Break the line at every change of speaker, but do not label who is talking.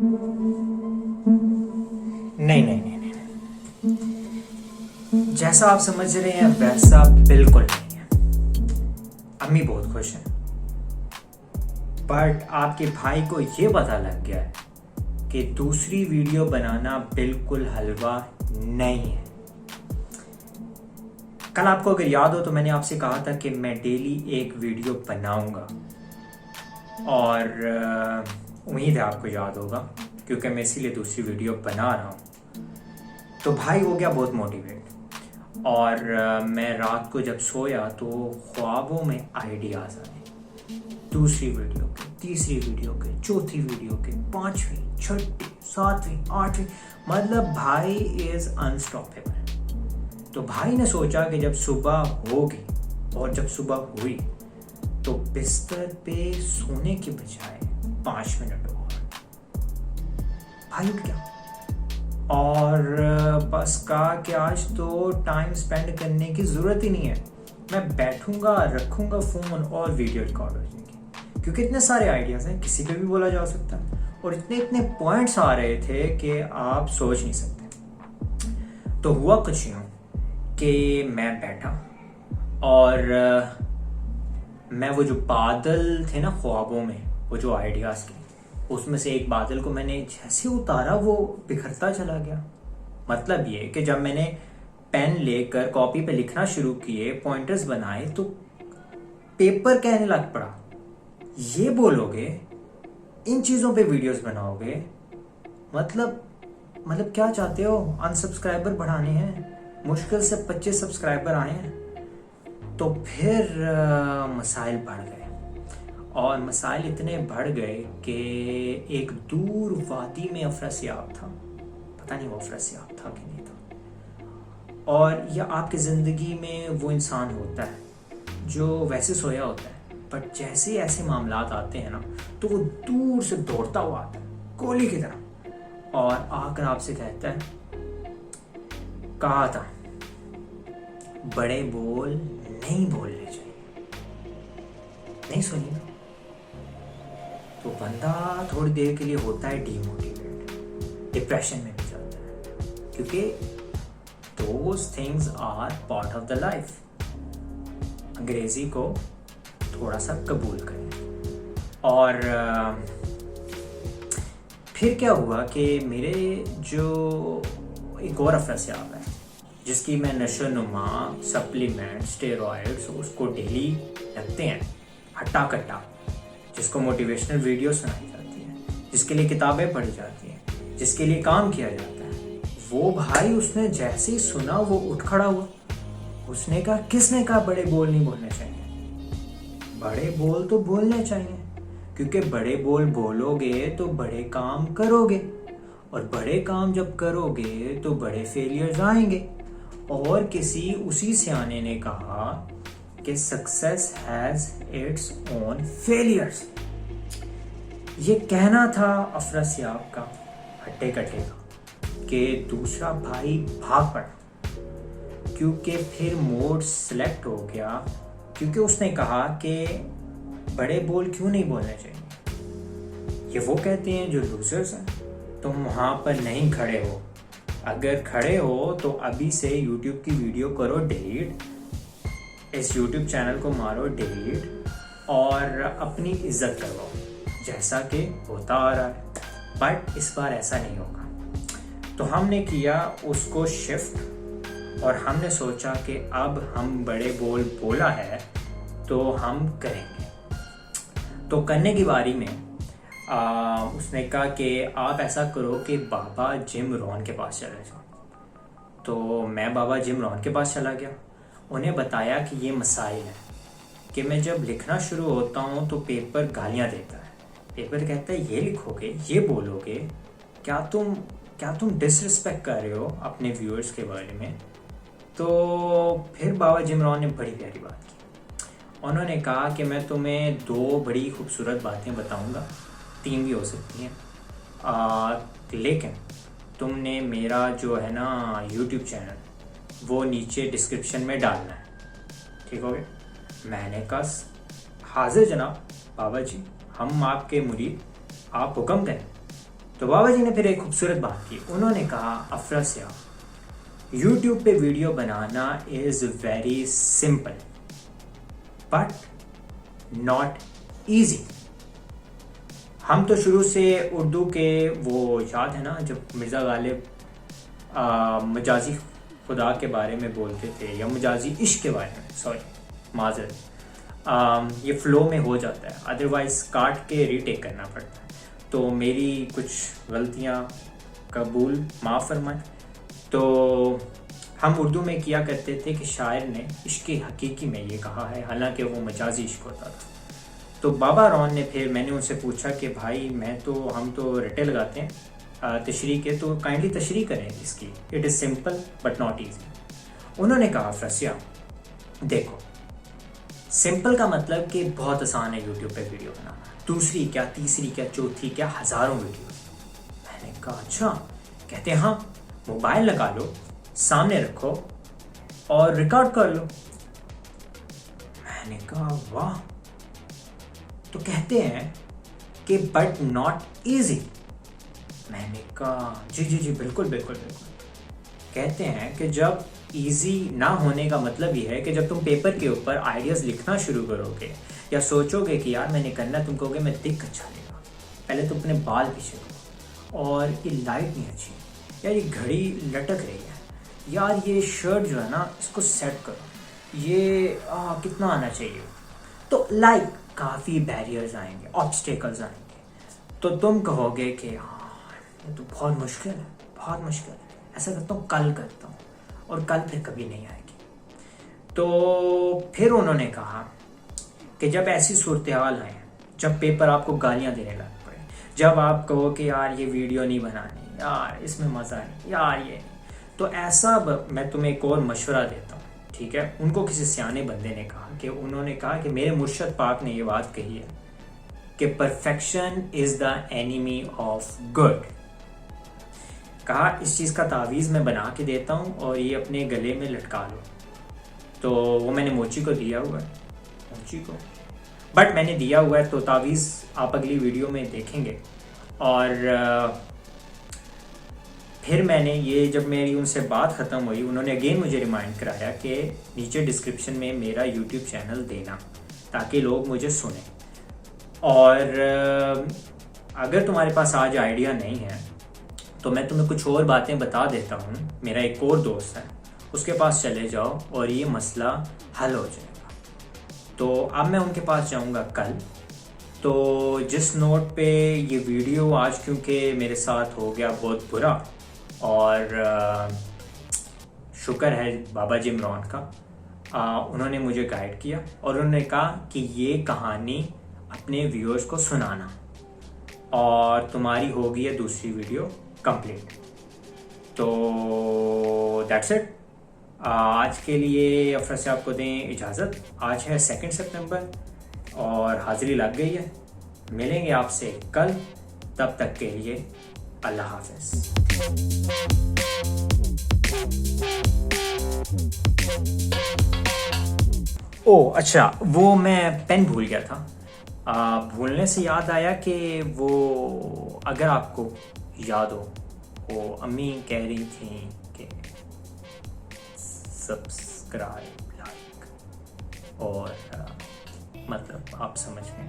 नहीं नहीं नहीं नहीं, जैसा आप समझ रहे हैं वैसा बिल्कुल नहीं है। अम्मी बहुत खुश हैं, बट आपके भाई को ये पता लग गया है कि दूसरी वीडियो बनाना बिल्कुल हलवा नहीं है। कल आपको अगर याद हो तो मैंने आपसे कहा था कि मैं डेली एक वीडियो बनाऊंगा, और उम्मीद है आपको याद होगा, क्योंकि मैं इसीलिए दूसरी वीडियो बना रहा हूँ। तो भाई हो गया बहुत मोटिवेट, और मैं रात को जब सोया तो ख्वाबों में आइडियाज आए, दूसरी वीडियो के, तीसरी वीडियो के, चौथी वीडियो के, पांचवी, छठी, सातवीं, आठवीं, मतलब भाई इज अनस्टॉपेबल। तो भाई ने सोचा कि जब सुबह होगी, और जब सुबह हुई तो बिस्तर पे सोने के बजाय 5 मिनट और भाई उठ गया, और बस कहा कि आज तो टाइम स्पेंड करने की जरूरत ही नहीं है, मैं बैठूंगा, रखूंगा फोन और वीडियो रिकॉर्ड हो जाएगी, क्योंकि इतने सारे आइडियाज हैं, किसी पे भी बोला जा सकता है, और इतने इतने पॉइंट्स आ रहे थे कि आप सोच नहीं सकते। तो हुआ कुछ यूं कि मैं बैठा, और मैं वो जो बादल थे ना ख्वाबों में, वो जो आइडियाज के, उसमें से एक बादल को मैंने जैसे उतारा वो बिखरता चला गया। मतलब ये कि जब मैंने पेन लेकर कॉपी पे लिखना शुरू किए, पॉइंटर्स बनाए, तो पेपर कहने लग पड़ा, ये बोलोगे इन चीजों पे वीडियोस बनाओगे, मतलब क्या चाहते हो, अनसब्सक्राइबर बढ़ाने हैं, मुश्किल से 25 सब्सक्राइबर आए हैं। तो फिर मसाइल बढ़ गए, और मसाइल इतने बढ़ गए कि एक दूर वादी में अफरासियाब था, पता नहीं वो अफरासियाब था कि नहीं था। और यह आपकी ज़िंदगी में वो इंसान होता है जो वैसे सोया होता है, बट जैसे ऐसे मामलात आते हैं ना, तो वो दूर से दौड़ता हुआ आता है गोली की तरह, और आकर आपसे कहता है, कहा था बड़े बोल नहीं बोलने चाहिए, नहीं सुनी ना। तो बंदा थोड़ी देर के लिए होता है डीमोटिवेट, डिप्रेशन में भी जाता है, क्योंकि those things are part of the life। अंग्रेजी को थोड़ा सा कबूल करें। और फिर क्या हुआ कि मेरे जो एक और अफरासियाब है, जिसकी मैं नशो नुमा, सप्लीमेंट, स्टेरॉइड्स उसको डेली लगते हैं, हट्टा कट्टा, जिसको मोटिवेशनल वीडियो सुनाई जाती है, जिसके लिए किताबें पढ़ी जाती हैं, जिसके लिए काम किया जाता है, वो भाई उसने जैसे ही सुना वो उठ खड़ा हुआ। उसने कहा, किसने कहा बड़े बोल नहीं बोलने चाहिए? बड़े बोल तो बोलने चाहिए, क्योंकि बड़े बोल बोलोगे तो बड़े काम करोगे, और बड़े काम जब करोगे तो बड़े फेलियर्स आएंगे। और किसी उसी सियाने ने कहा कि success has its own failures. ये कहना था अफरासियाब का, हट्टे कट्टे का, कि दूसरा भाई भाग पड़ा, क्योंकि फिर मोड सिलेक्ट हो गया, क्योंकि उसने कहा कि बड़े बोल क्यों नहीं बोलने चाहिए, ये वो कहते हैं जो लूजर्स हैं, तुम वहां पर नहीं खड़े हो, अगर खड़े हो तो अभी से YouTube की वीडियो करो डिलीट, इस YouTube चैनल को मारो डिलीट, और अपनी इज्जत करवाओ, जैसा कि होता आ रहा है। बट इस बार ऐसा नहीं होगा। तो हमने किया उसको शिफ्ट, और हमने सोचा कि अब हम बड़े बोल बोला है तो हम करेंगे। तो करने की बारी में उसने कहा कि आप ऐसा करो कि बाबा जिम रॉन के पास चले जाओ। तो मैं बाबा जिम रॉन के पास चला गया, उन्हें बताया कि ये मसाइल है कि मैं जब लिखना शुरू होता हूँ तो पेपर गालियाँ देता है, पेपर कहता है ये लिखोगे, ये बोलोगे, क्या तुम डिसरिस्पेक्ट कर रहे हो अपने व्यूअर्स के बारे में। तो फिर बाबा जिम रॉन ने बड़ी प्यारी बात की, उन्होंने कहा कि मैं तुम्हें 2 बड़ी खूबसूरत बातें बताऊंगा, 3 भी हो सकती हैं, लेकिन तुमने मेरा जो है ना YouTube चैनल वो नीचे डिस्क्रिप्शन में डालना है, ठीक हो गया। मैंने कहा हाजिर जनाब बाबा जी, हम आपके मुरीद, आप हुक्म करें। तो बाबा जी ने फिर एक खूबसूरत बात की। उन्होंने कहा, अफरसिया, यूट्यूब पे video banana is very simple but not easy. हम तो शुरू से उर्दू के, वो याद है ना जब मिर्ज़ा गालिब मजाजी खुदा के बारे में बोलते थे, या मजाजी इश्क के बारे में, सॉरी माजरत, ये फ्लो में हो जाता है, अदरवाइज काट के रीटेक करना पड़ता है। तो मेरी कुछ गलतियाँ कबूल, माफ़ फरमाएं। तो हम उर्दू में किया करते थे कि शायर ने इश्क हकीकी में ये कहा है, हालांकि वो मजाजी इश्क होता था। तो बाबा रॉन ने फिर, मैंने उनसे पूछा कि भाई हम तो रटे लगाते हैं तशरीह के, तो काइंडली तशरीह करें इसकी, it is simple but not easy. उन्होंने कहा, अफरसिया देखो, सिंपल का मतलब कि बहुत आसान है यूट्यूब पे वीडियो बनाना, दूसरी क्या, तीसरी क्या, चौथी क्या, हज़ारों वीडियो। मैंने कहा अच्छा। कहते हैं हाँ, मोबाइल लगा लो, सामने रखो और रिकॉर्ड कर लो। मैंने कहा वाह। तो कहते हैं कि बट नॉट इजी। मैंने कहा जी जी जी बिल्कुल बिल्कुल बिल्कुल। कहते हैं कि जब इजी ना होने का मतलब ये है कि जब तुम पेपर के ऊपर आइडियाज़ लिखना शुरू करोगे या सोचोगे कि यार मैंने करना, तुम कहोगे मैं दिख अच्छा लेगा, पहले तुम अपने बाल पीछे करो, और ये लाइट नहीं अच्छी, यार ये घड़ी लटक रही है, यार ये शर्ट जो है ना इसको सेट करो, ये कितना आना चाहिए। तो लाइक काफ़ी बैरियर्स आएंगे, ऑब्स्टेकल्स आएंगे, तो तुम कहोगे कि हाँ ये तो बहुत मुश्किल है, बहुत मुश्किल है, ऐसा करता हूँ कल करता हूँ, और कल फिर कभी नहीं आएगी। तो फिर उन्होंने कहा कि जब ऐसी सूरत हाल आए, जब पेपर आपको गालियाँ देने लग पड़े, जब आप कहो कि यार ये वीडियो नहीं बनानी, यार इसमें मज़ा नहीं, यार ये नहीं, तो ऐसा मैं तुम्हें एक और मशवरा देता हूँ, ठीक है। उनको किसी सियाने बंदे ने कहा कि, उन्होंने कहा कि मेरे मुर्शद पाक ने ये बात कही है कि perfection is the enemy of good. कहा इस चीज़ का तावीज़ मैं बना के देता हूँ और ये अपने गले में लटका लो। तो वो मैंने मोची को दिया हुआ है, मोची को, बट मैंने दिया हुआ है, तो तावीज़ आप अगली वीडियो में देखेंगे। और फिर मैंने ये, जब मेरी उनसे बात ख़त्म हुई, उन्होंने अगेन मुझे रिमाइंड कराया कि नीचे डिस्क्रिप्शन में मेरा यूट्यूब चैनल देना ताकि लोग मुझे सुने। और अगर तुम्हारे पास आज आइडिया नहीं है तो मैं तुम्हें कुछ और बातें बता देता हूँ। मेरा एक और दोस्त है, उसके पास चले जाओ और ये मसला हल हो जाएगा। तो अब मैं उनके पास जाऊँगा कल। तो जिस नोट पे ये वीडियो आज, क्योंकि मेरे साथ हो गया बहुत बुरा, और शुक्र है बाबा जी इमरान का, उन्होंने मुझे गाइड किया और उन्होंने कहा कि ये कहानी अपने व्यूअर्स को सुनाना, और तुम्हारी होगी ये दूसरी वीडियो कंप्लीट। तो दैट्स इट। आज के लिए अफर से आपको दें इजाज़त। आज है 2 सितंबर और हाज़िरी लग गई है। मिलेंगे आपसे कल, तब तक के लिए अल्लाह हाफ़िज़। ओह अच्छा, वो मैं पेन भूल गया था। भूलने से याद आया कि वो, अगर आपको याद हो, वो अम्मी कह रही थी कि सब्सक्राइब, लाइक, और मतलब आप समझ गए।